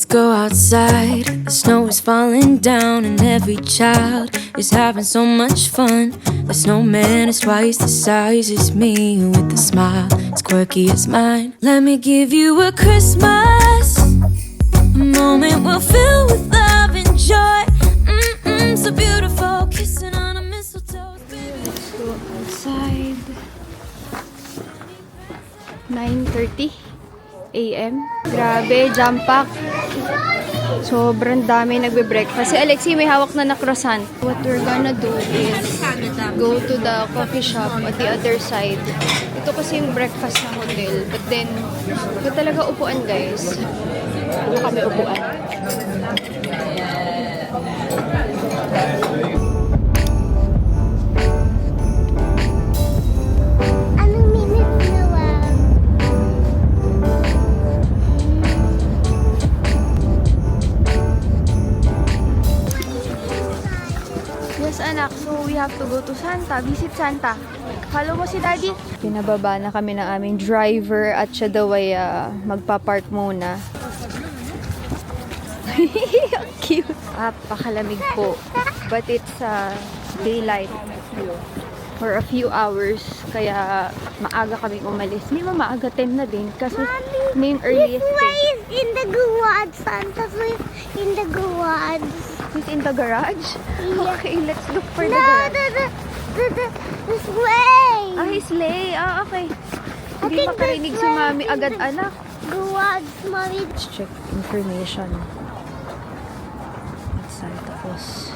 Let's go outside. The snow is falling down and every child is having so much fun. The snowman is twice the size as me with a smile as quirky as mine. Let me give you a Christmas, a moment we'll fill with love and joy. So beautiful, kissing on a mistletoe. Let's go outside. 9:30 a.m. Grabe, jam pack. Sobrang dami nagbe-breakfast. Si Alexi may hawak na croissant. What we're gonna do is go to the coffee shop at the other side. Ito kasi yung breakfast ng hotel. But then, ito talaga upuan, guys. Ito kami upuan. Anak, so we have to go to Santa, visit Santa. Follow mo si Daddy. Pinababa na kami ng aming driver at siya daw ay magpa-park muna. Ang cute. Pakalamig po. But it's daylight for a few hours. Kaya maaga kaming umalis. Hindi mo maaga 10 na din. Kasi main earliest is in the garage. Santa's in the garage. He's in the garage? Yeah. Okay, let's look for the garage. The sleigh. His sleigh. Okay. Hindi think makarinig this si way Mami is agad, the- anak. Garage, mommy. Let's check information. At Santa Claus.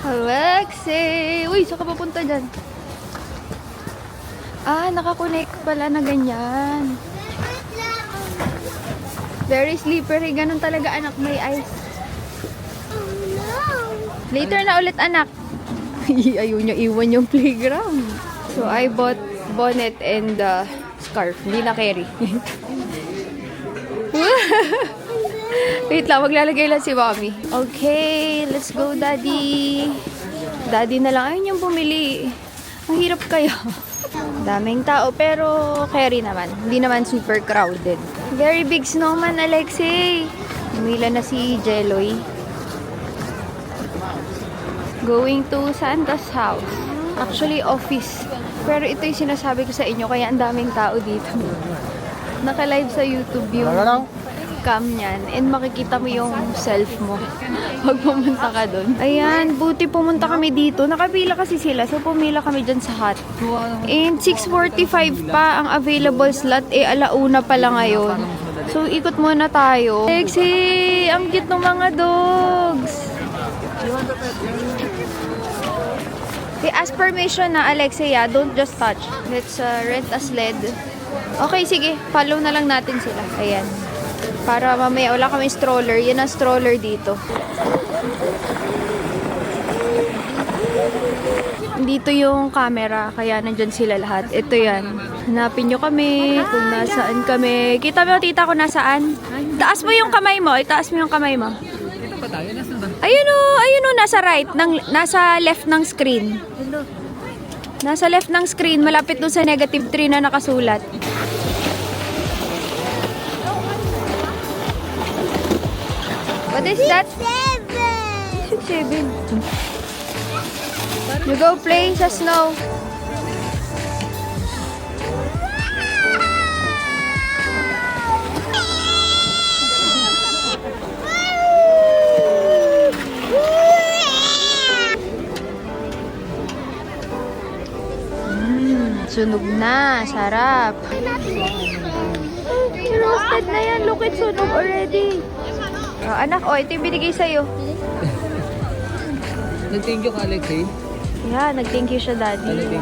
Alexi! Uy, saan ka papunta dyan? Nakakonect pala na ganyan. Very slippery. Ganun talaga, anak. May ice. Oh no. Later na ulit, anak. Ayaw niya iwan yung playground. So, I bought bonnet and scarf. Hindi na carry. Wait lang, maglalagay lang si Mommy. Okay, let's go, Daddy. Daddy na lang. Ayun yung bumili. Ang hirap kaya. Daming tao, pero carry naman. Hindi naman super crowded. Very big snowman, Alexei. Umila na si Jeloy. Going to Santa's house. Actually, office. Pero ito yung sinasabi ko sa inyo, kaya ang daming tao dito. Naka-live sa YouTube yung cam niyan. And makikita mo yung self mo pag pumunta ka doon. Ayan, buti pumunta kami dito. Nakapila kasi sila, so pumila kami dyan sa hot. And 6:45 pa ang available slot. Alauna pa lang ngayon. So, ikot muna tayo. Alexi! Ang cute ng mga dogs! Ask permission na, Alexia. Don't just touch. Let's rent a sled. Okay, sige. Follow na lang natin sila. Ayan. Para mamaya wala kami stroller. Yan ang stroller dito. Dito yung camera. Kaya nandyan sila lahat. Ito yan. Hanapin nyo kami. Kung nasaan kami. Kita mo, tita, kung nasaan? Taas mo yung kamay mo. Itaas mo yung kamay mo. Ayun o, nasa right, nasa left ng screen. Nasa left ng screen, malapit dun sa -3 na nakasulat. What is that? 6-7. You go play sa snow. Sunog na. Sarap. Roasted na yan. Look, it's sunog already. Anak, ito yung binigay sa'yo. Nag-thank you ka, Alex, eh? Yeah, nag-thank you siya, Daddy.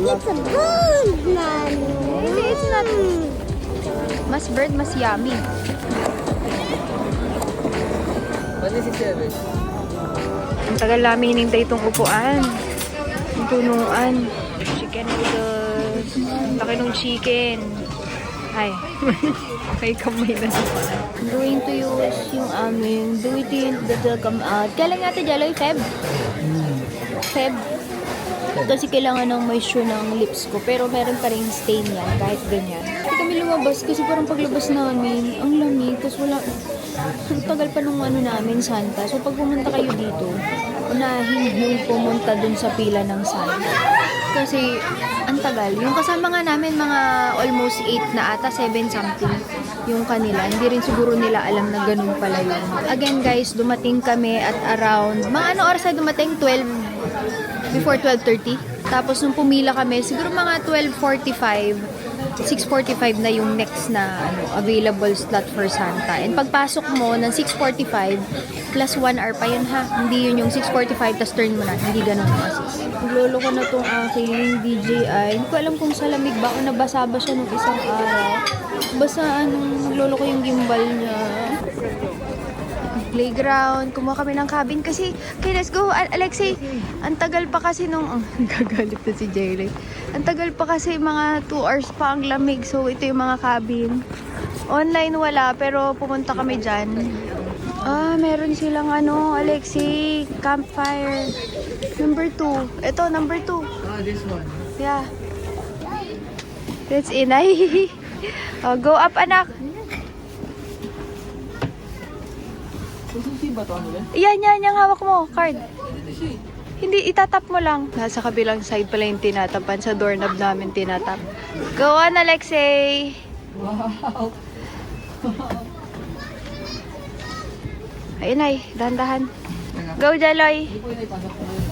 It's a bird, Mommy. Hindi, it's not. Mas bird, mas yummy. Ano si Seven? Ang tagal namin hinintay itong upuan. Ang tunuan. Chicken noodles. Laki ng chicken. Ay. May kamay na siya. I'm going to use yung aming do it in the come out. Kailan nga ito, Jaloy? Feb? Feb? Kasi kailangan ng moisture ng lips ko. Pero meron pa rin stain yan kahit ganyan. Hindi kami kami lumabas kasi parang paglabas namin, ang lamig. Tapos wala, ang tagal pa nung ano namin, Santa. So pag pumunta kayo dito, unahin yung pumunta dun sa pila ng Santa. Kasi ang tagal. Yung kasama nga namin, mga almost 8 na ata, 7 something yung kanila. Hindi rin siguro nila alam na ganun pala yun. Again guys, dumating kami at around, mga ano oras na dumating? 12, before 12:30. Tapos nung pumila kami, siguro mga 12:45, 6:45 na yung next na available slot for Santa. And pagpasok mo ng 6:45, plus 1 hour pa yun ha. Hindi yun yung 6:45, tas turn mo na. Hindi ganun kasi. Naglolo ko na tong aking DJI. Hindi ko alam kung sa lamig ba o nabasa ba siya nung isang araw. Basta naglolo ko yung gimbal niya. Playground, kumuha kami ng cabin kasi, okay, let's go, Alexei. Ang tagal pa kasi nung, gagalit na si Jaylay. Ang tagal pa kasi, mga 2 hours pa ang lamig. So, ito yung mga cabin. Online wala, pero pumunta kami dyan. Meron silang Alexei, campfire. Number 2. Ito, number 2. This one. Yeah. That's inay. Oh, go up, anak. Sususi ba ito? Ano yan? Yan, yung hawak mo, card. Hindi, itatap mo lang. Nasa kabilang side pala yung tinatapan. Sa doorknob namin tinatap. Go on, Alexei! Wow! Ayun ay, dahan-dahan. Go, Jaloy! Hindi po yun ay pasok ko ngayon.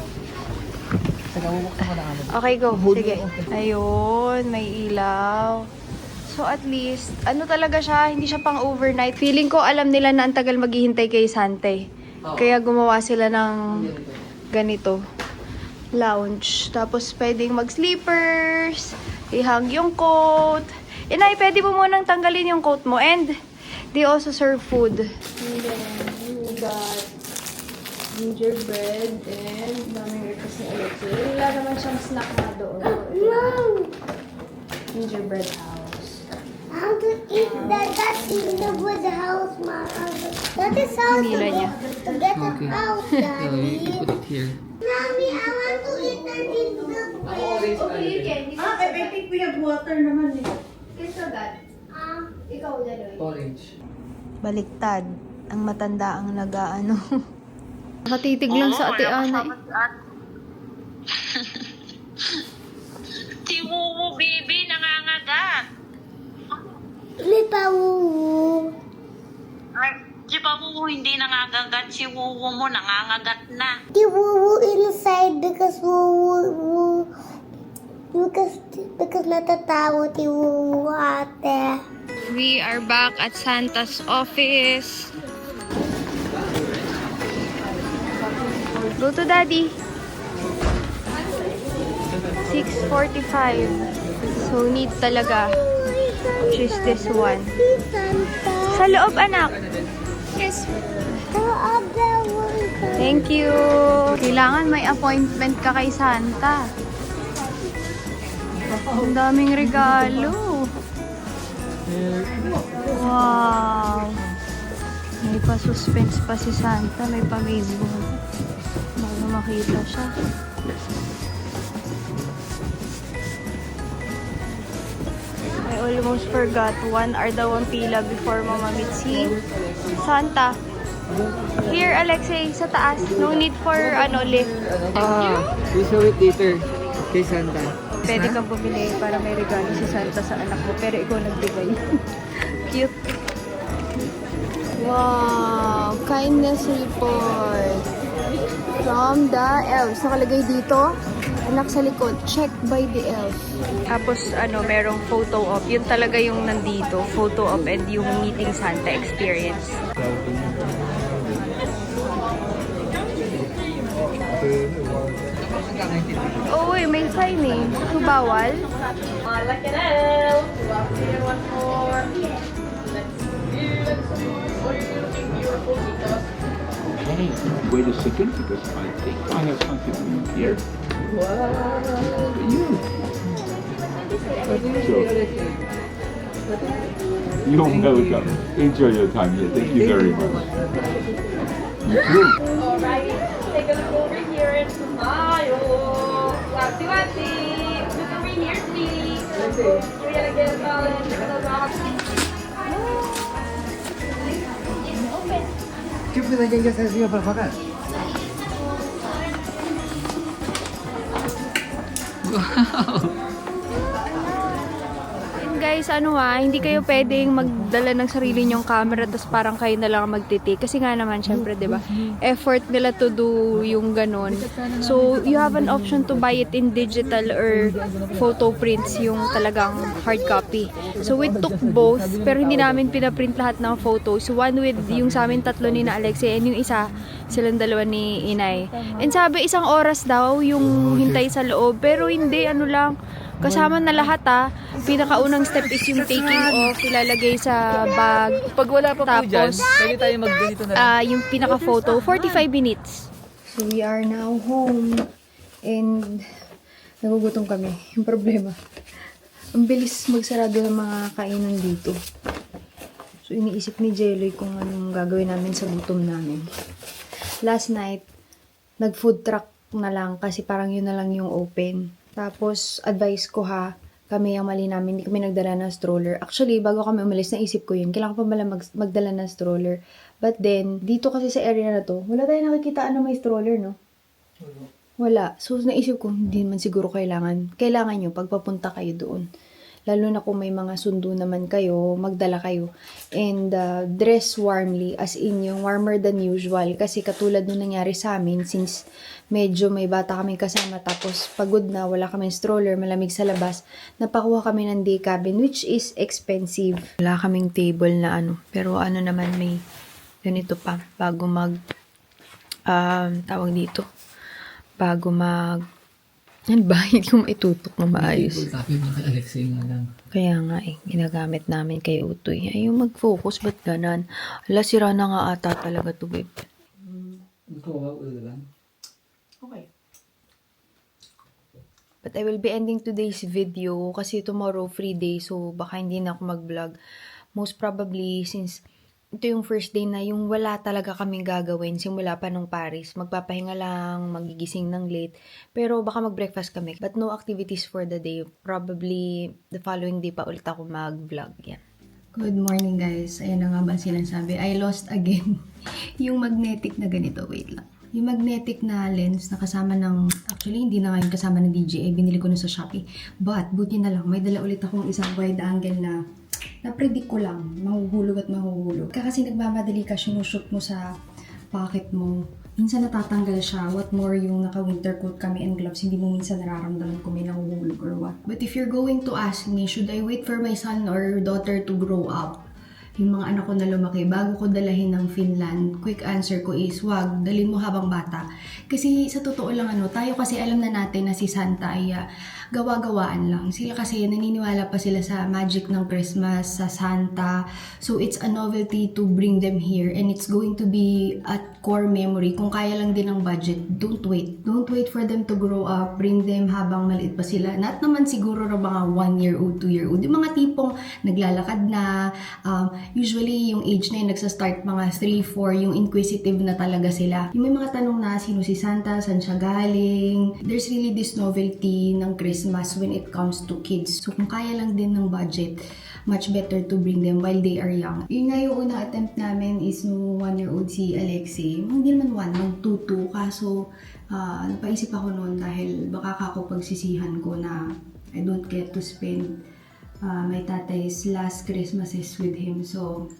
Taga bubuksan ko na kami. Okay, go. Sige. Ayun, may ilaw. So at least, talaga siya, hindi siya pang overnight. Feeling ko alam nila na ang tagal maghihintay kay Sante. Kaya gumawa sila ng ganito. Lounge. Tapos pwedeng mag-sleepers, ihang yung coat. Inay, pwede mo munang tanggalin yung coat mo. And they also serve food. And then, we got gingerbread and daming request ni Alexei. Wala naman siyang snack na doon. Gingerbread house. How to eat that? That's in the wood house, Mom. That is how to Nila niya. to get it out, You Daddy. can put it here. Mommy, I want to eat that in the Orange Okay, you can. I think we have water naman eh. Kiss agad. Ikaw, Jaloy. Orange. Baliktad. Ang matanda ang nag-aano. Nakatitig lang sa ate Ana. Si Wuwu, baby, nangangagat. May pawuwu. Ay, si ba Wuwu hindi nangangagat? Si Wuwu mo nangangagat na. The wuwu inside because wuwu because natatawa the wuwu ate. We are back at Santa's office. Go to Daddy. 6:45. So need talaga. Which is this one. Santa. Sa loob, anak. Yes. The other one. Thank you. Kailangan may appointment ka kay Santa. Ang daming regalo. Wow. May pa-suspense pa si Santa. May pa-baseball. Bago makita siya. I almost forgot. 1 hour daw ang pila before mo mamit si Santa. Here, Alexei, sa taas. No need for lift. We show it later. Kay Santa. Pwede kang bumili para may regalo si Santa sa anak mo. Pero ikaw nagbigay. Cute. Wow! Kindness report. From the elves. Nakalagay dito. Anak sa likod. Check by the elves. Tapos, merong photo op. Yun talaga yung nandito. Photo op and yung meeting Santa experience. Oo, may sign eh. So, bawal? Hey, wait a second, because I think I have something here. Wow. You. You're welcome. Enjoy your time here. Thank you very much. You too. Alright, take a look over here and smile. Wati-wati. Look over here, please. ¿Qué puede que ya se ha para pagar? Guys, hindi kayo pwedeng magdala ng sarili nyong camera tapos parang kayo na lang ang magtitake. Kasi nga naman, syempre, di ba? Effort nila to do yung ganon. So, you have an option to buy it in digital or photo prints, yung talagang hard copy. So, we took both, pero hindi namin pinaprint lahat ng photos. So, one with yung sa amin tatlo ni na Alexi, and yung isa, silang dalawa ni Inay. And sabi, 1 oras daw yung hintay sa loob. Pero hindi, kasama na lahat Pinakaunang step is yung taking off, ilalagay sa bag. Pag wala pa po dyan, Tapos, pwede tayo mag-ganito na lang. yung pinaka-photo, 45 minutes. So, we are now home. And, nagugutom kami. Yung problema. Ang bilis magsarado ng mga kainan dito. So, iniisip ni Jelly kung anong gagawin namin sa gutom namin. Last night, nag-food truck na lang kasi parang yun na lang yung open. Tapos, advice ko kami ang mali namin, hindi kami nagdala ng stroller. Actually, bago kami umalis, naisip ko yun. Kailangan pa pala magdala ng stroller. But then, dito kasi sa area na to, wala tayong nakikita may stroller, no? Wala. So, naisip ko, hindi man siguro kailangan. Kailangan nyo, pagpapunta kayo doon. Lalo na kung may mga sundo naman kayo, magdala kayo. And dress warmly, as in yung warmer than usual. Kasi katulad nung nangyari sa amin, since medyo may bata kami kasama, tapos pagod na, wala kaming stroller, malamig sa labas, napakuha kami ng day cabin, which is expensive. Wala kaming table na pero naman may ganito pa, bago tawag dito, bago yan ba? Hindi ko maitutok na maayos. Copy mo kay Alexei nga lang. Kaya nga ginagamit namin kay Utoy. Ayaw mag-focus, ba't ganan? Ala, sira na nga ata talaga to, babe. Gusto ko ba ulit lang? Okay. But I will be ending today's video kasi tomorrow free day, so baka hindi na ako mag-vlog. Most probably, since ito yung first day na yung wala talaga kaming gagawin simula pa nung Paris. Magpapahinga lang, magigising ng late. Pero baka mag-breakfast kami. But no activities for the day. Probably the following day pa ulit ako mag-vlog. Yan. Good morning, guys. Ayan na nga ba sinasabi. I lost again yung magnetic na ganito. Wait lang. Yung magnetic na lens na kasama ng, actually hindi na nga yung kasama ng DJI. Binili ko na sa Shopee. But, buti na lang, may dala ulit akong isang wide angle na na-predict ko lang, mahuhulog at mahuhulog. Kasi nagmamadali ka, sinushoot mo sa pocket mo. Minsan natatanggal siya. What more yung naka-winter coat kami and gloves, hindi mo minsan nararamdaman kung may nahuhulog or what. But if you're going to ask me, should I wait for my son or daughter to grow up? Yung mga anak ko na lumaki, bago ko dalahin ng Finland, quick answer ko is, wag, dalhin mo habang bata. Kasi sa totoo lang tayo kasi alam na natin na si Santa ay gawa-gawaan lang. Sila kasi naniniwala pa sila sa magic ng Christmas, sa Santa. So it's a novelty to bring them here and it's going to be at core memory. Kung kaya lang din ng budget, don't wait. Don't wait for them to grow up. Bring them habang maliit pa sila. Not naman siguro na mga 1-year-old, 2-year-old. Yung mga tipong naglalakad na, usually yung age na yun nagsa-start mga 3-4, yung inquisitive na talaga sila. Yung may mga tanong na sino si Santa, saan siya galing. There's really this novelty ng Christmas when it comes to kids. So kung kaya lang din ng budget, much better to bring them while they are young. Yun nga yung unang attempt namin is nung 1-year-old si Alexei. Hindi naman 1, 2, kaso napaisip ako noon dahil baka ako pagsisihan ko na I don't get to spend my tatay's last Christmases with him. So,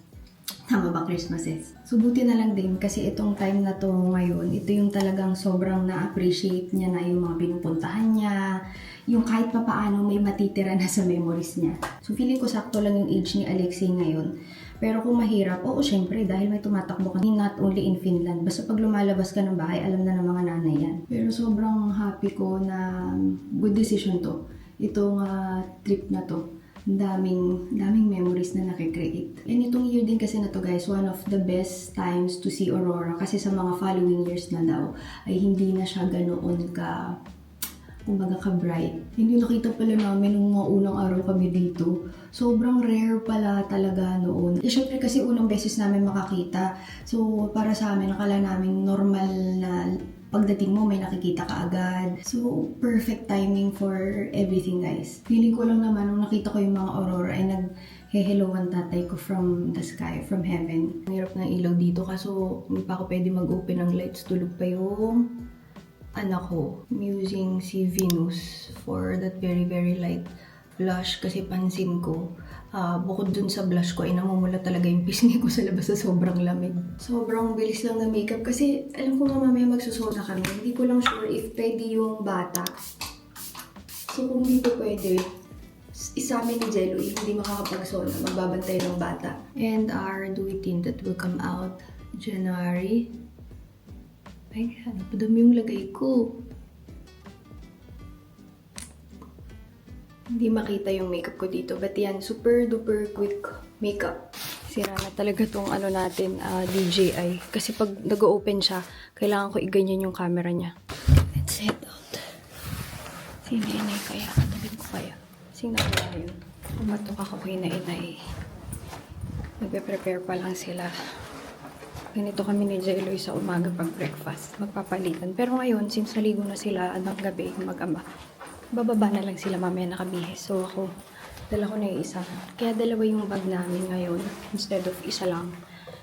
tama ba Christmases? So, buti na lang din kasi itong time na to ngayon, ito yung talagang sobrang na-appreciate niya na yung mga pinupuntahan niya, yung kahit pa paano may matitira na sa memories niya. So, feeling ko sakto lang yung age ni Alexei ngayon. Pero kung mahirap, oo, syempre, dahil may tumatakbo ka, not only in Finland, basta pag lumalabas ka ng bahay, alam na ng mga nanay yan. Pero sobrang happy ko na good decision to. Itong trip na to. Daming memories na nakikreate. And itong year din kasi na to guys, one of the best times to see Aurora kasi sa mga following years na daw ay hindi na siya ganoon ka kumbaga ka-bright. Hindi nakita pala namin nung mga unang araw kami dito. Sobrang rare pala talaga noon. Siyempre kasi unang beses namin makakita. So para sa amin, akala namin normal na pagdating mo may nakikita ka agad. So perfect timing for everything, guys. Feeling ko lang naman nung nakita ko yung mga aurora ay nag-hello ang tatay ko from the sky, from heaven. Ang hirap ng ilaw dito kaso hindi pa ako pwede mag-open ng lights. Tulog pa yung anak ko. I'm using si Venus for that very light blush kasi pansin ko, bukod dun sa blush ko ay namumula talaga yung pisngi ko sa labas sa sobrang lamig. Sobrang bilis lang ng makeup kasi alam ko nga mamaya magsusona kami. Hindi ko lang sure if pwede yung bata. So kung hindi po pwede, isa amin ni Jello hindi makakapagsona, magbabantay ng bata. And our dewy tint that will come out January. Ay, napadami yung lagay ko. Hindi makita yung makeup ko dito. But yan, super duper quick makeup. Sira na talaga tong ano natin, DJI. Kasi pag nag-open siya, kailangan ko iganyan yung camera niya. Let's head out. Si Nenay kaya? Tabin ko kaya? Sino kaya yun? Pumatok ako kay Nenay. Nagpe-prepare pa lang sila. Ganito kami ni Jello sa umaga pag breakfast. Magpapalitan. Pero ngayon, since naligo na sila ng gabi, mag-ama, bababa na lang sila mamaya nakabihis. So ako, dala ko na yung isa. Kaya dalawa yung bag namin ngayon instead of isa lang.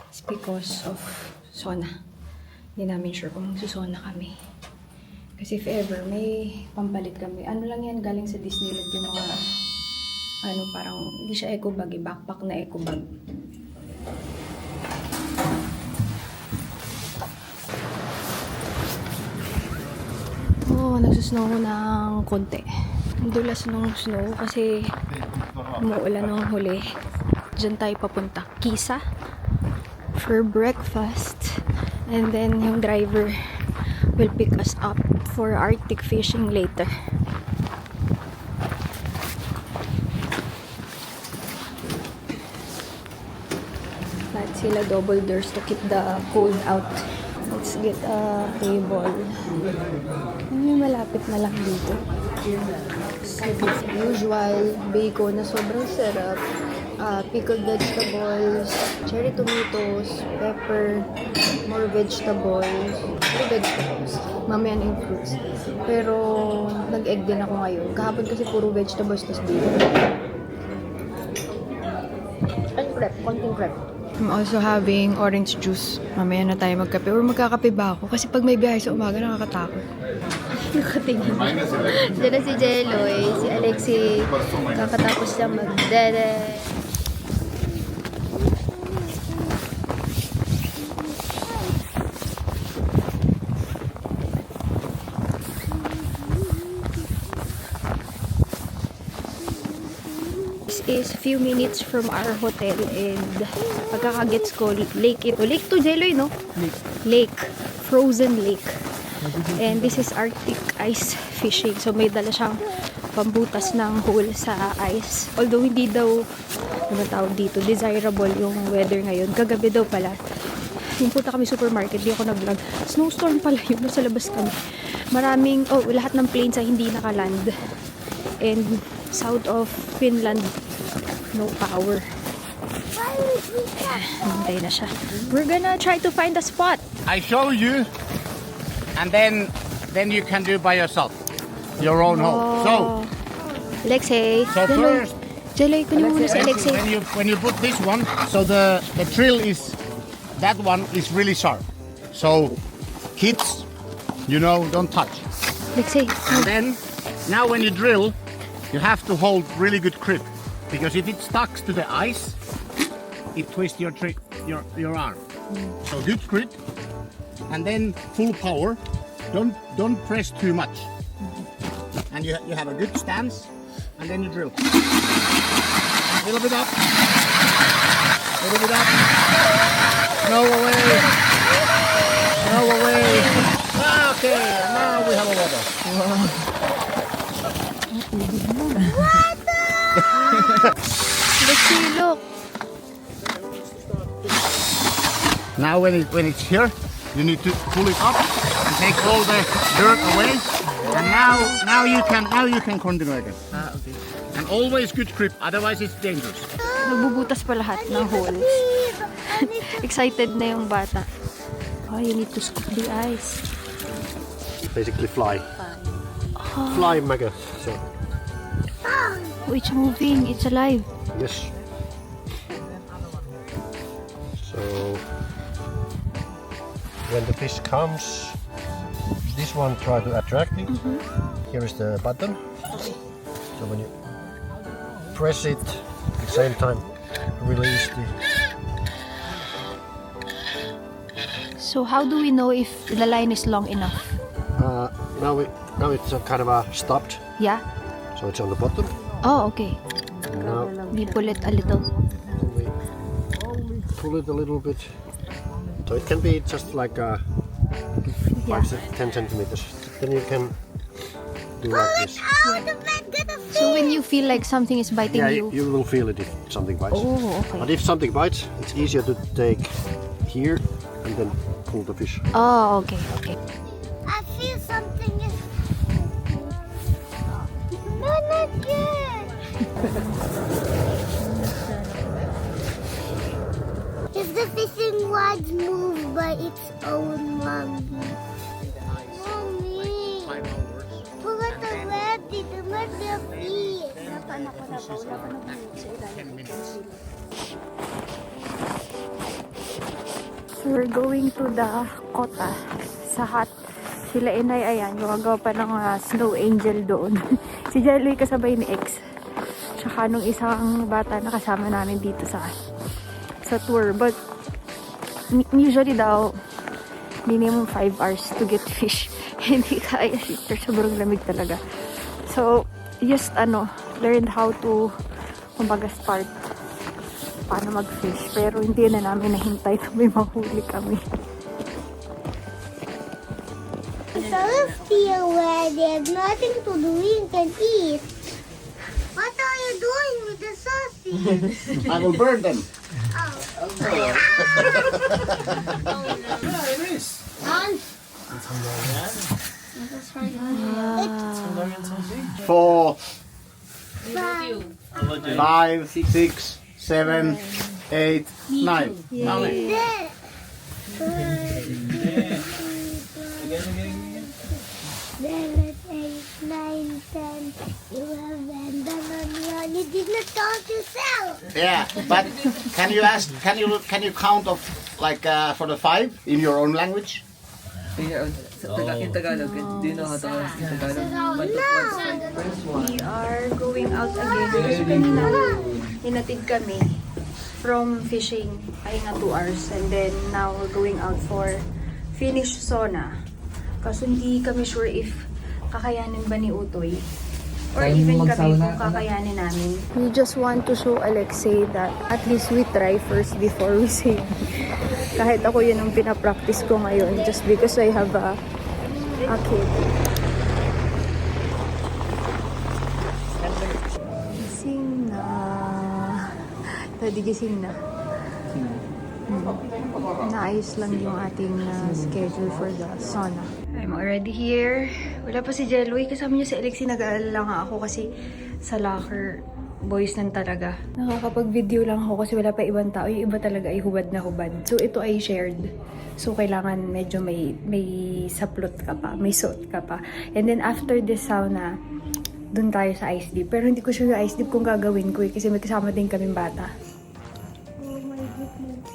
It's because of sauna. Hindi namin sure kung susona kami. Kasi if ever, may pampalit kami. Ano lang yan, galing sa Disneyland yung mga, parang, hindi siya eco bag, backpack na eco bag. Nagsusnow ng konti. Dulas ng snow kasi umuulan ng huli. Diyan tayo papunta. Kisa for breakfast. And then yung driver will pick us up for Arctic fishing later. Lahat sila double doors to keep the cold out. Let's get a table. May malapit na lang dito. Usual bacon na sobrang sarap. Pickled vegetables, cherry tomatoes, pepper, more vegetables. Mamaya na yung fruits. Pero nag-egg din ako ngayon. Kahapon kasi puro vegetables tas bacon. And prep, konting prep. I'm also having orange juice. Mamaya na tayo magkape. Or magkakape ba ako? Kasi pag may biyahe sa umaga, nakakatakot. Nakatingin. Diyan na si Jeloy, si Alexi. Kakatapos lang magdede. Is a few minutes from our hotel and pagkakagets ko, lake ito. Lake to, Jeloy, no? Lake. Frozen lake. And this is Arctic ice fishing. So may dala siyang pambutas ng hole sa ice. Although hindi daw, ano tawag dito, desirable yung weather ngayon. Kagabi daw pala. Yung punta kami supermarket, di ako nag-vlog. Snowstorm pala yun, nasa labas kami. Maraming, lahat ng planes ay hindi nakaland. And south of Finland, no power. Hintay na siya. We're gonna try to find a spot. I show you, and then you can do by yourself, your own hole. So, Alexei. so first, Jeloy, kunin mo muna si Alexei. when you put this one, so the drill is, that one is really sharp. So, kids, don't touch. Alexei. And then, now when you drill, you have to hold really good grip. Because if it stuck to the ice, it twists your arm. So good grip, and then full power. Don't press too much. And you have a good stance, and then you drill. A little bit up. A little bit up. No away. No away. Okay, now we have a water. Let's see, look. Now when it's here, you need to pull it up and take all the dirt away. And now you can continue again. Okay. And always good grip, otherwise it's dangerous. Nagbubutas pa lahat ng holes. Excited na yung bata. Oh, you need to scoop the ice. Basically fly. Fly mega. So Oh, it's moving. It's alive. yes. So when the fish comes, this one try to attract it. Here is the button. So when you press it, at the same time release the. So how do we know if the line is long enough? Now it's kind of stopped. Yeah? So it's on the bottom. Oh, okay. Now We pull it a little. we pull it a little bit. So it can be just like 10 centimeters. Then you can do like this. So when you feel like something is biting Yeah, you. you will feel it if something bites. Oh, But okay. if something bites, it's easier to take here and then pull the fish. Oh, okay, okay. I feel something is. No, not yet. If the fishing rods move by its own, Mommy. Pull it already. The let their feet. So we're going to the kota sa hut. Sila inay, ayan, gumagawa pa ng snow angel doon. Si Jelly kasabay ni X. Tsaka nung isang bata na kasama namin dito sa tour. But usually daw, minimum 5 hours to get fish. Hindi kaya, sobrang lamig talaga. So, just learned how to, kumbaga, start paano mag-fish. Pero hindi na namin nahintay na may mahuli kami. Don't feel where there's nothing to do, you can eat. What are you doing with the sausage? I will burn them. Four, 5, 6, 7, 8, 9. There. 7, 8, 9, 10, 11. Then you did not count yourself. Yeah, but can you count of like for the 5 in your own language? In Tagalog, do you know how to ask in Tagalog? We are going out again. Kasi kanina, hinatid kami from fishing, ay nga 2 hours. And then now we're going out for Finnish sauna. Kaso hindi kami sure if kakayanin ba ni Utoy. Or Kaya mo even kami magsauna, kung kakayanin namin. We just want to show Alexei that at least we try first before we say. Kahit ako yun ang pinapractice ko ngayon just because I have a kid. Gising na. Daddy, gising na. Naayos lang yung ating schedule for the sauna. I'm already here. Wala pa si Jeloy. Kasama niya si Alexei. Nag-aalala nga ako kasi sa locker, boys lang talaga. Nakakapag-video lang ako kasi wala pa ibang tao. Yung iba talaga ay hubad na hubad. So ito ay shared. So kailangan medyo may saplot ka pa. May suot ka pa. And then after this sauna, dun tayo sa ice dip. Pero hindi ko sure yung ice dip kung gagawin ko kasi may kasama din kaming bata. Oh my goodness.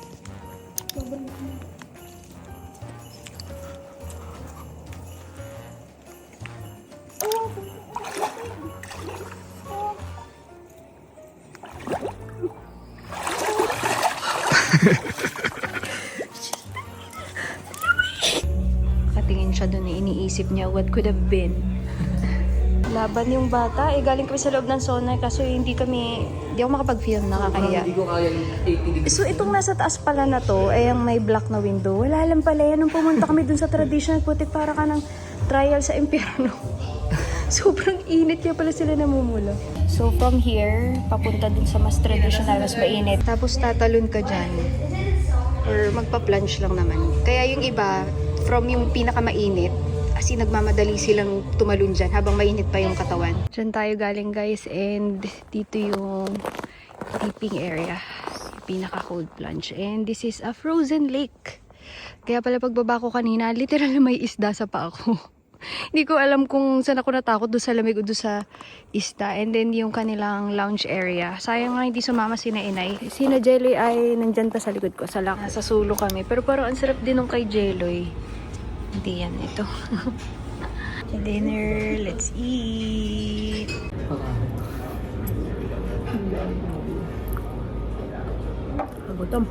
Katingin siya dun iniisip niya what could have been. Laban yung bata. Galing kami sa loob ng sauna kaso hindi ako makapag-film, nakakahiya. Hindi ko kaya yung 80 degrees. So itong nasa taas pala na to, ay ang may black na window. Wala lang pala yan. Nung pumunta kami dun sa traditional putik, para ka ng trial sa impyerno. Sobrang init kaya pala sila namumula. So from here, papunta dun sa mas traditional, mas mainit. Tapos tatalon ka dyan. Or magpa-plunge lang naman. Kaya yung iba, from yung pinakamainit, kasi nagmamadali silang tumalon dyan habang mainit pa yung katawan. Dyan tayo galing guys, and dito yung dipping area, pinaka-cold plunge. And this is a frozen lake. Kaya pala pagbaba ko kanina, literal na may isda sa paa ko. Hindi ko alam kung saan ako natakot, doon sa lamig o doon sa isda. And then yung kanilang lounge area. Sayang nga hindi sumama sina Inay. Sina Jeloy ay nandyan pa sa likod ko. Nasa sulo kami. Pero parang ang sarap din nung kay Jeloy. Hindi yan ito. Dinner, let's eat. Gutom.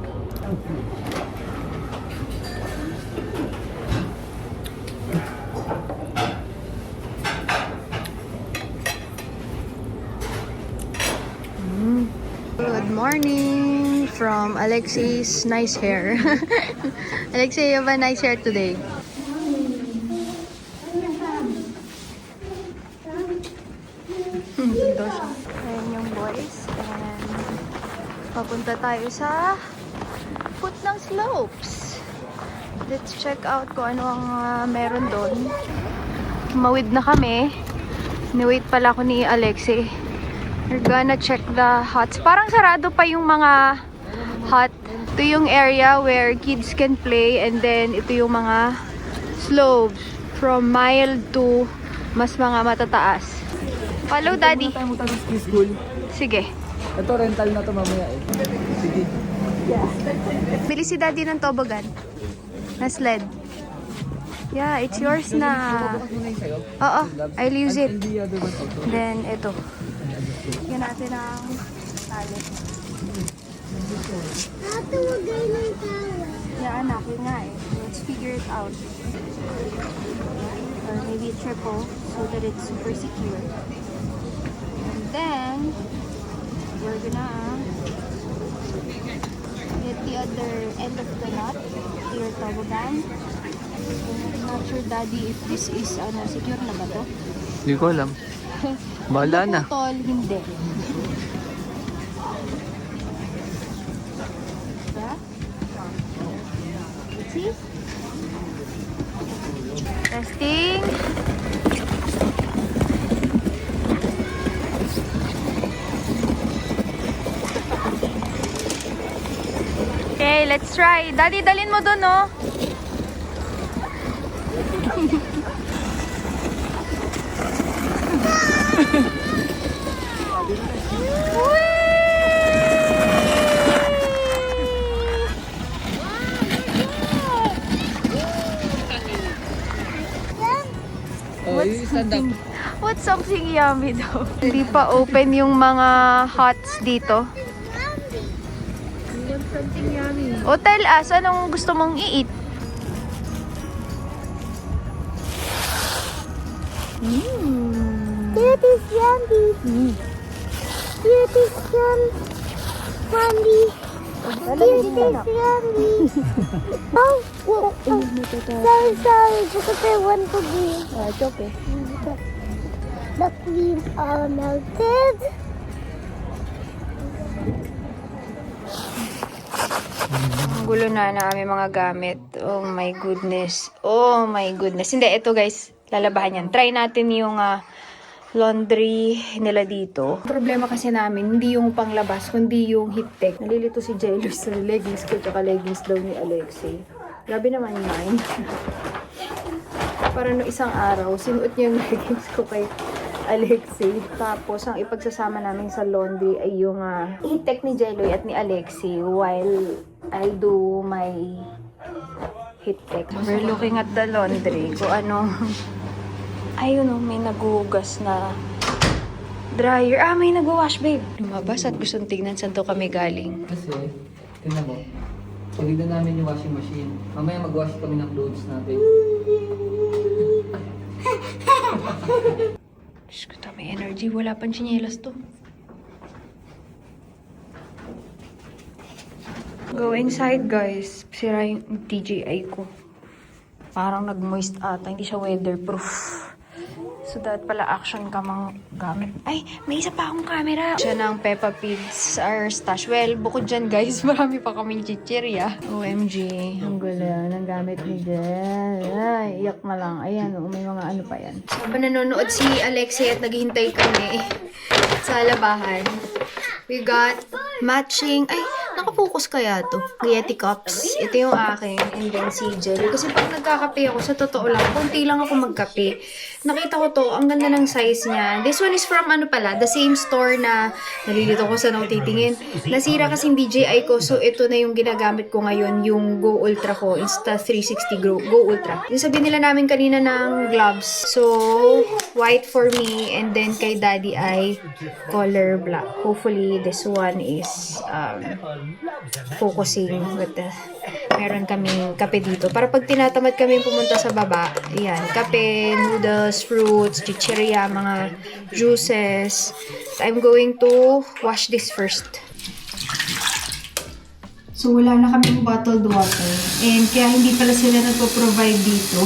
Good morning from Alexei's nice hair. Alexei, you have a nice hair today. Ayan yung boys. And papunta tayo sa foot ng slopes. Let's check out kung ano ang meron doon. Mawid na kami. Ni-wait pala ako ni Alexei. We're gonna check the huts. Parang sarado pa yung mga hut. Ito yung area where kids can play, and then ito yung mga slopes from mild to mas mga matataas. Follow daddy. School. Sige. Ito rental na to mamaya eh. Sige. Bili si daddy ng toboggan. Na sled. Yeah, it's yours na. Oo, I'll use it. Then ito. Yan natin ang tali. Tatawagay ng tawa. Yeah, anak, yun nga eh. Let's figure it out. Or maybe triple so that it's super secure. And then, we're gonna get the other end of the knot to your toboggan. I'm not sure, daddy, if this is secure na ba to? Hindi ko alam. Bahala na. Tol, hindi. Yeah? See? Testing. Okay, let's try. Daddy, dalin mo dun, no? What's something yummy daw? Hindi pa open yung mga huts dito. What's something yummy? O tell us, anong gusto mong i-eat? It is yummy. It is yummy. It is yummy. Oh, sorry, because I want to be. Oh, it's okay. The cream all melted. Ang gulo na aming mga gamit. Oh my goodness. Oh my goodness. Hindi, ito guys, lalabahan yan. Try natin yung laundry nila dito. Problema kasi namin, hindi yung panglabas, kundi yung heat tech. Nalilito si Jello sa leggings ko, tsaka leggings daw ni Alexei. Grabe naman yun. Para no isang araw, sinuot niya yung leggings ko kay Alexei. Tapos, ang ipagsasama namin sa laundry ay yung heat tech ni Jello at ni Alexei while I do my heat tech. We're looking at the laundry. Kung ano, ayun o, may nagugas na dryer. Ah, may nag-wash, babe. Lumabas at gustong tignan saan to kami galing. Kasi, tingnan mo. Pagigdan namin yung washing machine. Mamaya mag-wash kami ng clothes natin. Diyos ko, may energy. Wala pang chinelas to. Go inside, guys. Sira yung DJI ko. Parang nag-moist ata. Hindi siya weatherproof. So, that pala action cam ang gamit. Ay, may isa pa akong camera. Siya ng Peppa Pigs, our stash. Well, bukod dyan, guys, marami pa kaming chichirya. OMG, ang gulo ng gamit ni Jen. Ay, iyak na lang. Ayan, may mga ano pa yan. So, habang nanonood si Alexei at naghihintay kami sa labahan, we got matching, ay, nakapokus kaya to. Yeti cups. Ito yung akin. And then si Jelly. Kasi pag nagkakape ako, sa totoo lang, konti lang ako magkape. Nakita ko to, ang ganda ng size niya. This one is from ano pala, the same store na nalilito ko sa nang titingin. Nasira kasi yung DJI ko, so ito na yung ginagamit ko ngayon, yung Go Ultra ko. Insta360 Go Ultra. Yung sabi nila namin kanina ng gloves. So, white for me, and then kay Daddy ay color black. Hopefully, this one is focusing with the meron kaming kape dito. Para pag tinatamad kami pumunta sa baba, ayan, kape, noodles, fruits, chichirya, mga juices. I'm going to wash this first. So, wala na kaming bottled water. And kaya hindi pala sila nagpo-provide dito.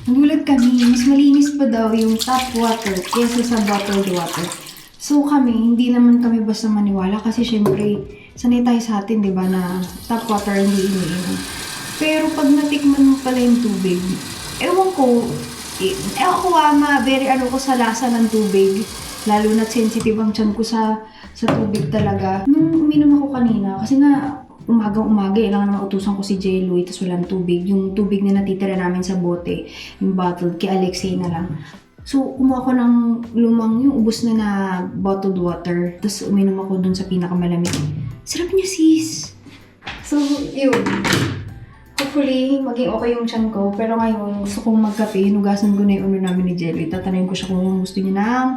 Nagulat kami, mas malinis pa daw yung tap water kaysa sa bottled water. So kami, hindi naman kami basta maniwala kasi syempre, sanay tayo sa atin, di ba, na tap water hindi iniinom. Pero pag natikman mo pala yung tubig, ewan ko very ko sa lasa ng tubig. Lalo na sensitive ang tiyan ko sa tubig talaga. Nung uminom ako kanina, kasi nga, umaga, lang naman utusan ko si Jelly, tapos walang tubig. Yung tubig na natitira namin sa bote, yung bottle, kay Alexei na lang. So, kumuha ko ng yung ubos na bottled water. Tapos, uminom ako dun sa pinakamalamig. Sarap niya, sis! So, yun. Hopefully, maging okay yung tiyan ko. Pero ngayon, gusto kong magkape. Hinugasan ko na yung ulo namin ni Jelly. Tatanayin ko siya kung gusto niya ng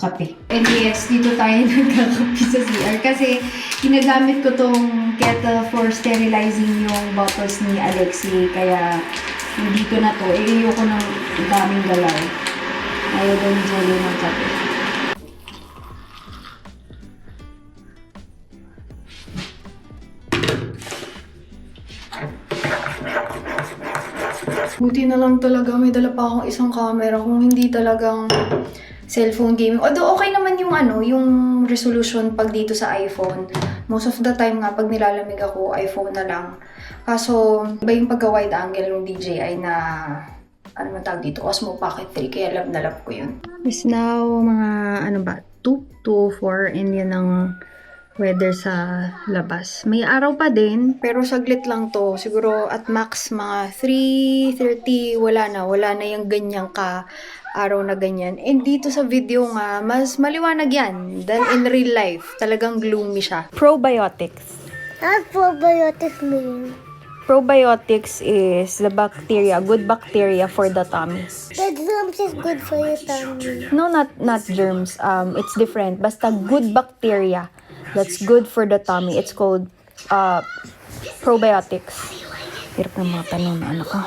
kape. And yes, dito tayo nagkakape sa CR. Kasi, ginagamit ko tong kettle for sterilizing yung bottles ni Alexei. Kaya, dito na to. Ayoko ng daming galaw. Ayaw daw ni Jelly ng kape. Buti na lang talaga may dala pa akong isang camera kung hindi talagang cellphone gaming. Although okay naman yung resolution pag dito sa iPhone. Most of the time nga pag nilalamig ako, iPhone na lang. Kaso iba yung pagka-wide angle ng DJI na ano man tawag dito, Osmo Pocket 3, kaya love na love ko yun. It's now mga 2:04 and yan ang weather sa labas. May araw pa din, pero saglit lang to. Siguro at max mga 3:30, wala na yung ganyang araw na ganyan. And dito sa video nga, mas maliwanag yan than in real life. Talagang gloomy siya. Probiotics. What probiotics mean? Probiotics is the bacteria, good bacteria for the tummy. The germs is good for your tummy. No, not germs. It's different. Basta good bacteria. That's good for the tummy. It's called probiotics. Hirap ng mga tanong na anak ko.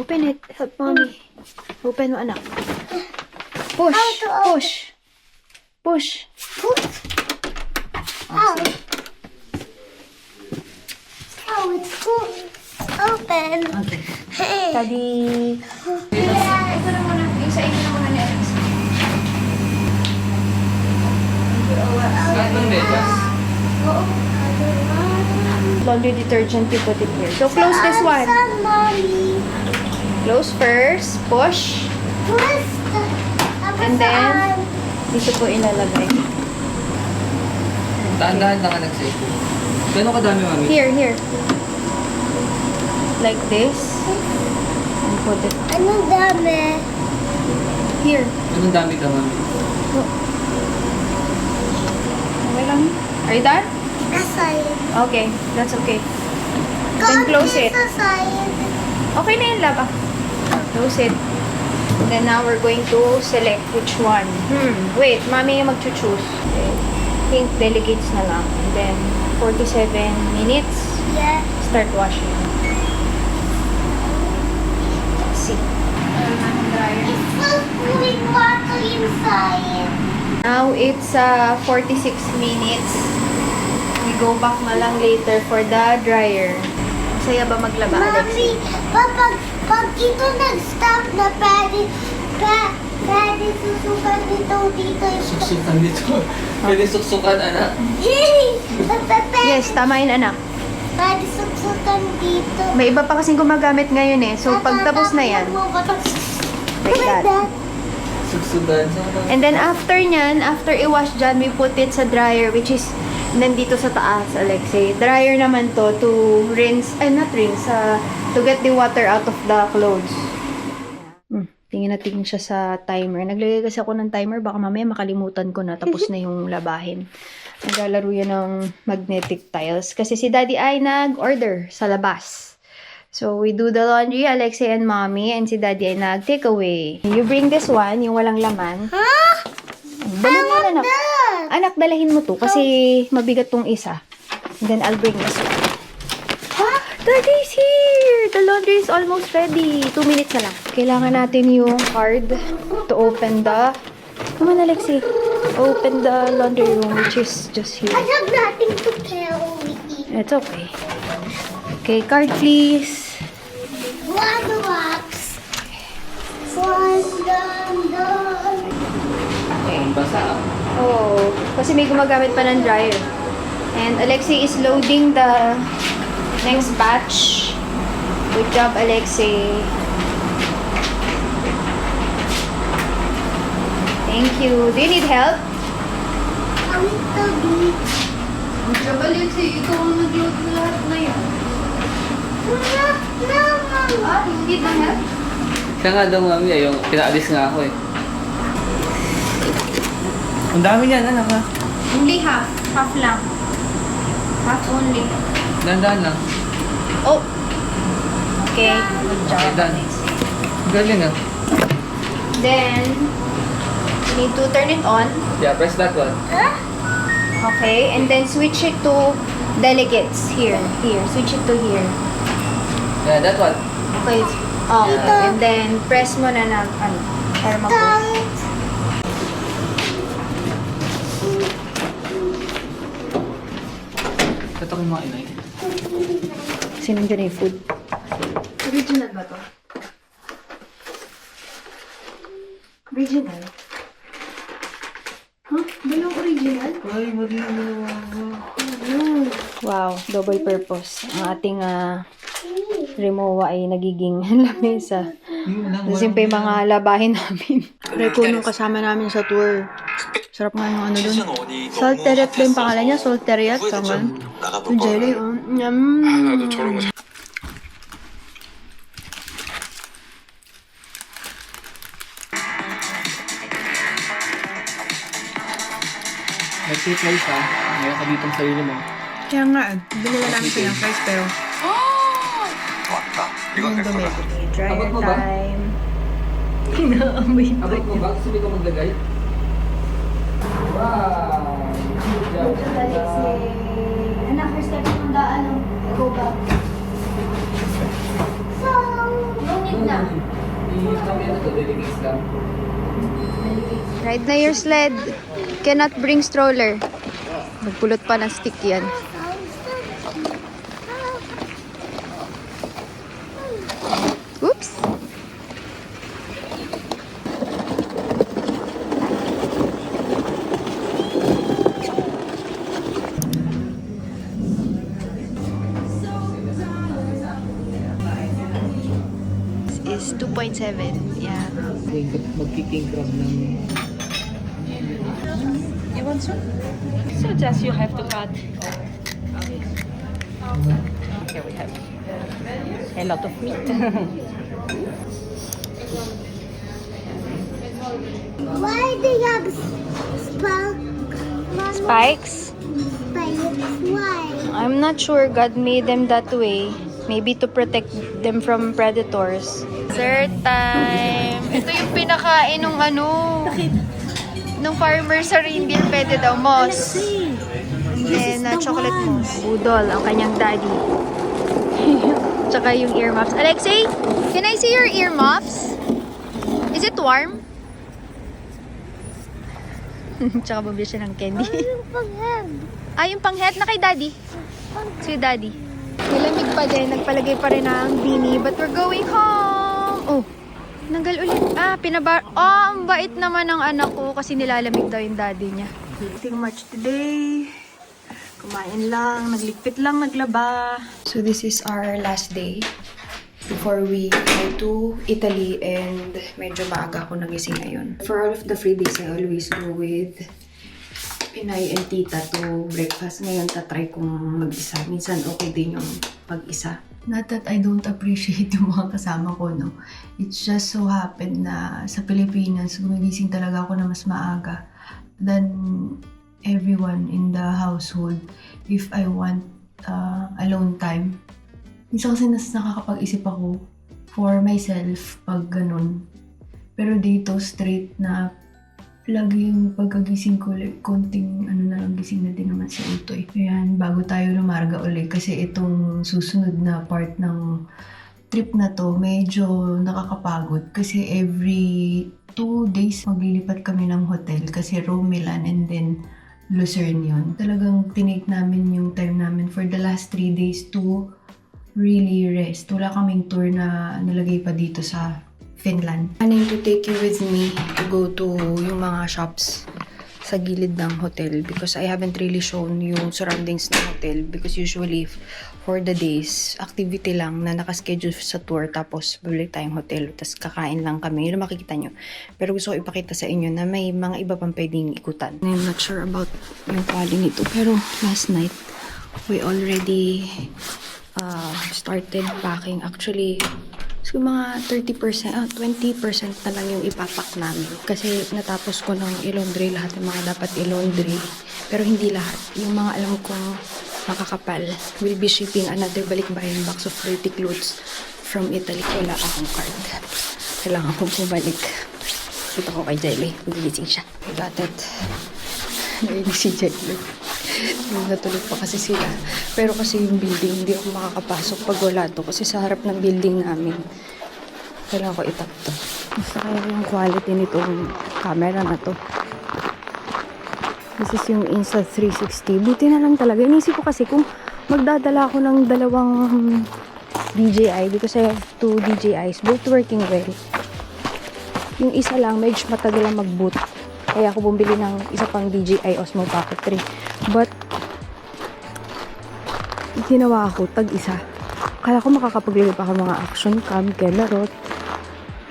Open it. Help mommy. Open mo, anak. Push. Push. Push. Oh. Oh, it's cool. Open. Okay. Hey. Daddy. Ito na muna. Yung sa inyo na muna ni Alex. Laundry detergent, you put it here. So close this one. Mommy. Close first. Push. Twist. And then, dito po ilalagay. Dahan-dahan lang ka nag-save. Gano'n kadami, mami? Here. Like this. And put it Anong dami? here. Anong dami ka, mami? Okay lang. Are you done? Aside. Okay. That's okay. Then close it. Aside. Okay na yun, laba. Close it. And then now we're going to select which one. Wait, mami yung mag-choose. Okay. Think delegates na lang. And then 47 minutes. Yeah. Start washing. See. It's full with water inside. Now it's 46 minutes. We go back na lang later for the dryer. Masaya ba maglaba, Alexi? Mommy, pag ito nag-stop na pwede Daddy, susukan dito. Suksukan dito. Pwede suksukan, anak. Pepe. Yes, tama yun, anak. Daddy, susukan dito. May iba pa kasing gumagamit ngayon eh. So, pag tapos na yan, like that. Suksukan. And then after nyan, after i-wash dyan, we put it sa dryer, which is nandito sa taas, Alexei. Dryer naman to rinse, not rinse, to get the water out of the clothes. Tingin na tingin siya sa timer. Naglagay kasi ako ng timer, baka mamaya makalimutan ko na, tapos na yung labahin. Naglalaro yan ng magnetic tiles. Kasi si Daddy ay nag-order sa labas. So, we do the laundry, Alexei and Mommy, and si Daddy ay nag-take away. You bring this one, yung walang laman. Huh? Dala mo na, anak. Anak, dalahin mo to kasi mabigat tong isa. And then I'll bring this one. Daddy's here! The laundry is almost ready. 2 minutes na lang. Kailangan natin yung card to open the... Come on, Alexei. Open the laundry room, which is just here. I have nothing to carry. It's okay. Okay, card please. One wax. One done. Ang basa. Oh, kasi may gumagamit pa ng dryer. And Alexei is loading the next batch. Good job, Alexei. Thank you. Do you need help? A little bit. Good job, Alexei. Ikaw ang nag-load na lahat na yan. No, Mama. Ah, you need ng help? Siya nga daw, mami, yung pinaalis nga ako eh. Ang dami niyan, anak ha? Only half. Half lang. Half only. Dandan lang. Oh. Okay. Good job, Okay, done. Alexei. Galing ah. Then, you need to turn it on. Yeah, press that one. Okay, and then switch it to delegates. Here. Switch it to here. Yeah, that one. Okay. And then press mo na ng para mag-push. Tatok yung mga inay. Kasi nandiyan na yung food. Original ba to? Original? Huh? Ba yung original? Ay, mali yung ginawa ko. Wow, double purpose. Ang ating Rimowa ay nagiging lamesa. Kasi pa yung mga labahin namin. Repo nung kasama namin sa tour. Sarap nga yung ano dun. Salteriat ba yung pangalan niya? Salteriat? Tama. Yung jelly, oh. Let's say price ha. Ngayon ka ditong sarili mo. Kaya nga, binila namin siya ng price pero... Yung dumi. Dry Abot mo ba? time. Abot mo ba? Gusto mo ikaw maglagay? Wow! Good job. Anak, first step yung go back. So, No need na. I-kami na to, delegates lang. Ride na your sled. Cannot bring stroller. Magpulot pa ng stick yan. Oops! This is 2.7. Yeah. Magkiking crab ng... You want some? So just you have to cut. Here we have a lot of meat. why do you have Spikes? spikes? Why? I'm not sure God made them that way. Maybe to protect them from predators. Dessert time! Ito yung pinakain ng nung farmer sa reindeer pwede daw, moss. And then, chocolate mousse. Budol, ang kanyang daddy. Tsaka yung earmuffs. Alexei, can I see your earmuffs? Is it warm? Tsaka bumili siya ng candy. Yung pang-head na kay daddy. Si daddy. Malamig pa din. Nagpalagay pa rin ng beanie. But we're going home. Oh, Tinagal ulit. Ang bait naman ng anak ko kasi nilalamig daw yung daddy niya. Nothing much today. Kumain lang, nagligpit lang, naglaba. So this is our last day before we go to Italy, and medyo maaga ako nagising ngayon. For all of the free days, I always go with Pinay and Tita to breakfast. Ngayon, tatry kong mag-isa. Minsan okay din yung pag-isa. Not that I don't appreciate yung mga kasama ko, no? It's just so happened na sa Pilipinas, gumigising talaga ako na mas maaga than everyone in the household if I want alone time. Minsan kasi nakakapag-isip ako for myself pag ganun. Pero dito, straight na lagi yung pagkagising ko, like, konting na lang gising na din naman sa utoy. Ayan, bago tayo lumarga ulit kasi itong susunod na part ng trip na to, medyo nakakapagod kasi every 2 days maglilipat kami ng hotel kasi Rome, Milan, and then Lucerne yun. Talagang tinake namin yung time namin for the last 3 days to really rest. Wala kaming tour na nalagay pa dito sa Finland. Planning to take you with me to go to yung mga shops sa gilid ng hotel because I haven't really shown yung surroundings ng hotel because usually for the days, activity lang na nakaschedule sa tour tapos balik tayong hotel tapos kakain lang kami. Yun ang makikita nyo. Pero gusto ko ipakita sa inyo na may mga iba pang pwedeng ikutan. I'm not sure about yung quality nito pero last night we already started packing. Actually, so mga 30%, 20% na lang yung ipapak namin. Kasi natapos ko ng i-laundry lahat ng mga dapat i-laundry. Pero hindi lahat. Yung mga alam kong makakapal, will be shipping another balikbayan box of dirty clothes from Italy. Wala akong card. Kailangan kong bumalik. Kita ko kay Jelly. Magigising siya. I got it. Nainig si Jelly. Natulog pa kasi sila. Pero kasi yung building, hindi ako makakapasok pag wala to. Kasi sa harap ng building namin, kailangan ko itap to. Basta kaya yung quality nitong camera na to. This is yung Insta360. Buti na lang talaga. Inisip ko kasi kung magdadala ako ng 2 DJI because I have 2 DJIs, both working well. Yung isa lang, medyo matagal lang mag-boot. Kaya ako bumili ng isa pang DJI Osmo Pocket 3. But, ginawa ako, tag-isa. Kala ko makakapaglagay pa ako mga action cam, camera.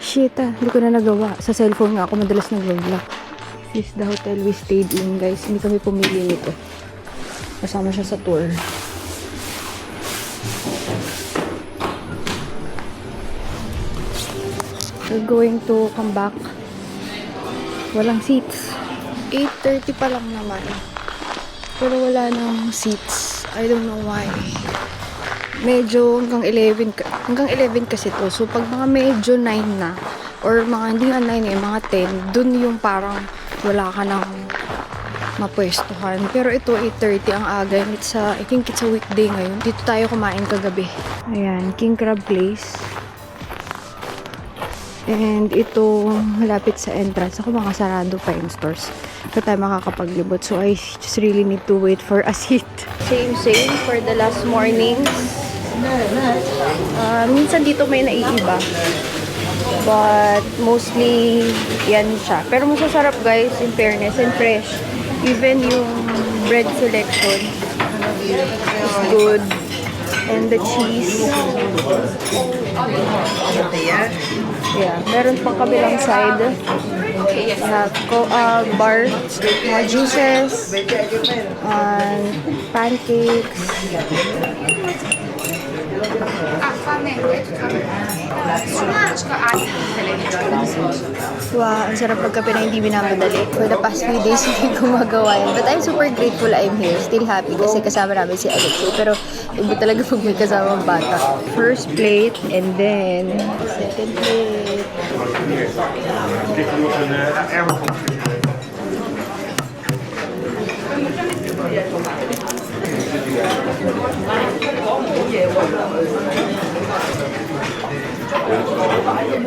Shit hindi ko na nagawa. Sa cellphone nga ako madalas nag-vlog. This is the hotel we stayed in, guys. Hindi kami pumili nito. Kasama siya sa tour. We're going to come back. Walang seats. 8:30 pa lang naman. Pero wala nang seats. I don't know why. Medyo hanggang 11 kasi to. So pag mga medyo 9 na, or mga hindi nga 9 mga 10, dun yung parang wala ka nang mapwestuhan. Pero ito 8:30 ang aga. I think it's a weekday ngayon. Dito tayo kumain kagabi. Ayan, King Crab Place. And ito, malapit sa entrance. Ako makasarado pa yung stores. So tayo makakapaglibot. So I just really need to wait for a seat. Same for the last morning. Minsan dito may naiiba. But mostly, yan siya. Pero masasarap guys, in fairness and fresh. Even yung bread selection is good. And the cheese. Yeah, meron pang kabilang side. Bar, mga juices, pancakes. Wow, ang sarap pagkape na hindi binamadali. For the past few days, hindi ko magawa yan. But I'm super grateful I'm here. Still happy kasi kasama namin si Alexei. Pero iba talaga pag may kasamang bata. First plate and then second plate.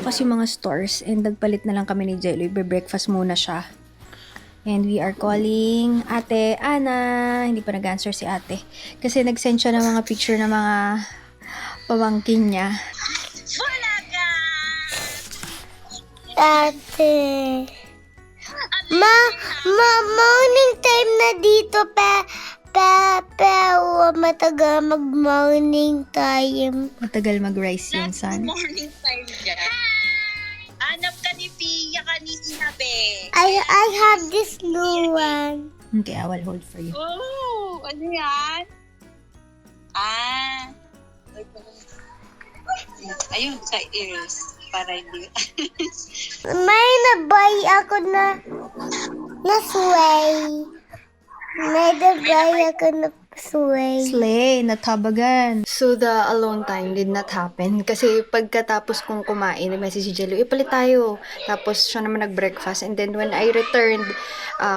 Bukas yung mga stores and nagpalit na lang kami ni Jelly. Breakfast muna siya. And we are calling Ate Ana. Hindi pa nag-answer si ate. Kasi nag-send siya ng mga picture ng mga pamangkin niya. ate. Morning time na dito, pero matagal mag-morning time. Matagal mag-rise yung sun. Morning time dyan. Hanap ka ni Pia kanina, be. I have this blue one. Okay, I will hold for you. Oh, ano yan? Ayun, sa ears. Para hindi. May nabay ako na sway. May nabay ako na sway. Slay, natabagan. So, the alone time did not happen. Kasi pagkatapos kong kumain, nag-message si Jello, ipalit tayo. Tapos, siya naman nag-breakfast. And then, when I returned,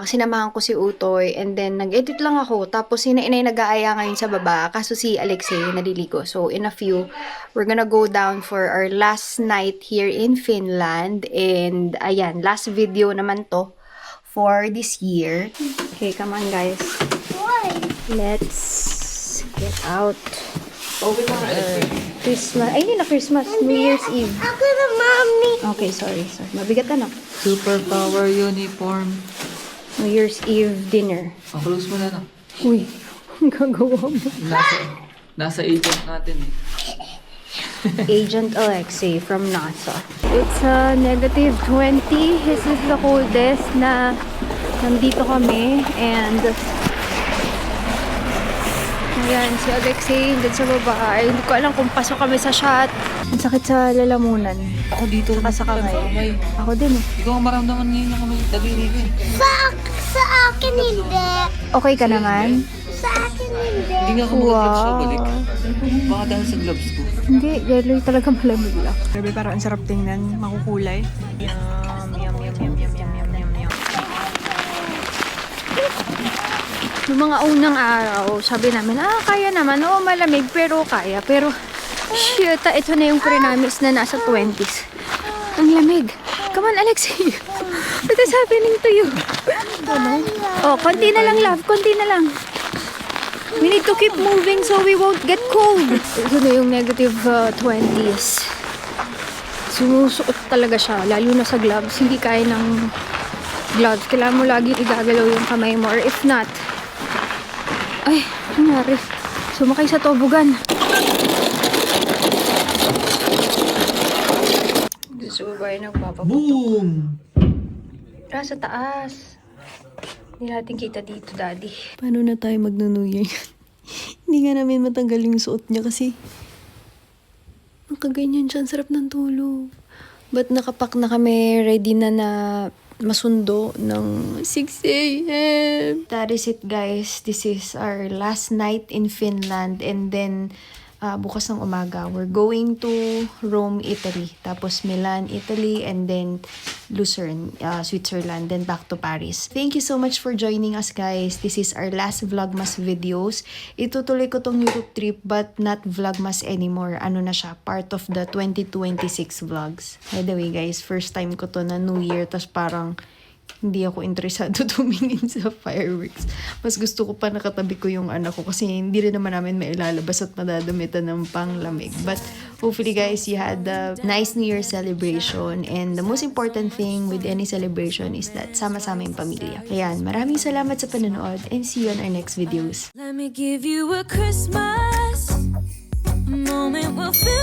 sinamahan ko si Utoy. And then, nag-edit lang ako. Tapos, si Inay nag-aaya ngayon sa baba. Kaso si Alexei naliligo. So, in a few, we're gonna go down for our last night here in Finland. And, ayan, last video naman to for this year. Okay, come on, guys. Let's get out. Christmas. Ay, hindi na Christmas. New Year's Eve. Ako na, Mommy. Okay, sorry. Mabigat na. Superpower uniform. New Year's Eve dinner. Close mo na na. Uy, ang gagawa mo. Nasa agent natin eh. Agent Alexei from NASA. It's negative 20. This is the coldest na nandito kami. And ayan, si Alexei dun sa baba. Ay, hindi ko alam kung pasok kami sa shot. Ang sakit sa lalamunan. Ako dito. Saka sa kamay. Ako din eh. Ikaw ang maramdaman ngayon na kami. Daliri ko eh. Sa akin hindi. Okay ka naman? Sa akin hindi. Hindi nga ako mag-gloves ko balik. Baka dahil sa gloves ko. Hindi, yellow talaga malamig lang. Grabe, parang ang sarap tingnan. Makukulay. Yum, yum, yum, yum, yum, yum, yum, yum, yum. Noong mga unang araw, sabi namin, kaya naman. Oo, malamig, pero kaya. Pero, shit, ito na yung pre-namis na nasa 20s. Ang lamig. Come on, Alexei. What is happening to you? Oh, konti na lang, love. Konti na lang. We need to keep moving so we won't get cold. Ito na yung negative 20s. Sumusuot talaga siya, lalo na sa gloves. Hindi kaya ng gloves. Kailangan mo lagi igagalaw yung kamay mo. Or if not, ay, nangyari. Sumakay sa tobogan. Gusto ba yung nagpapaputok? Boom! Sa taas. Hindi natin kita dito, Daddy. Paano na tayo mag-New Year? Hindi nga namin matanggal yung suot niya kasi nakaganyan siya. Ang sarap ng tulog. But nakapak na kami, ready na masundo ng 6 a.m. That is it, guys. This is our last night in Finland. And then, bukas ng umaga, we're going to Rome, Italy. Tapos Milan, Italy. And then Lucerne, Switzerland. Then back to Paris. Thank you so much for joining us, guys. This is our last Vlogmas videos. Itutuloy ko tong Europe trip but not Vlogmas anymore. Ano na siya? Part of the 2026 vlogs. By the way, guys, first time ko to na New Year. Tas parang hindi ako interesado tumingin sa fireworks. Mas gusto ko pa nakatabi ko yung anak ko kasi hindi rin naman namin mailalabas at madadamitan ng panglamig. But hopefully, guys, you had a nice New Year celebration. And the most important thing with any celebration is that sama-sama yung pamilya. Ayan, maraming salamat sa panonood and see you on our next videos. Let me give you a Christmas moment we'll feel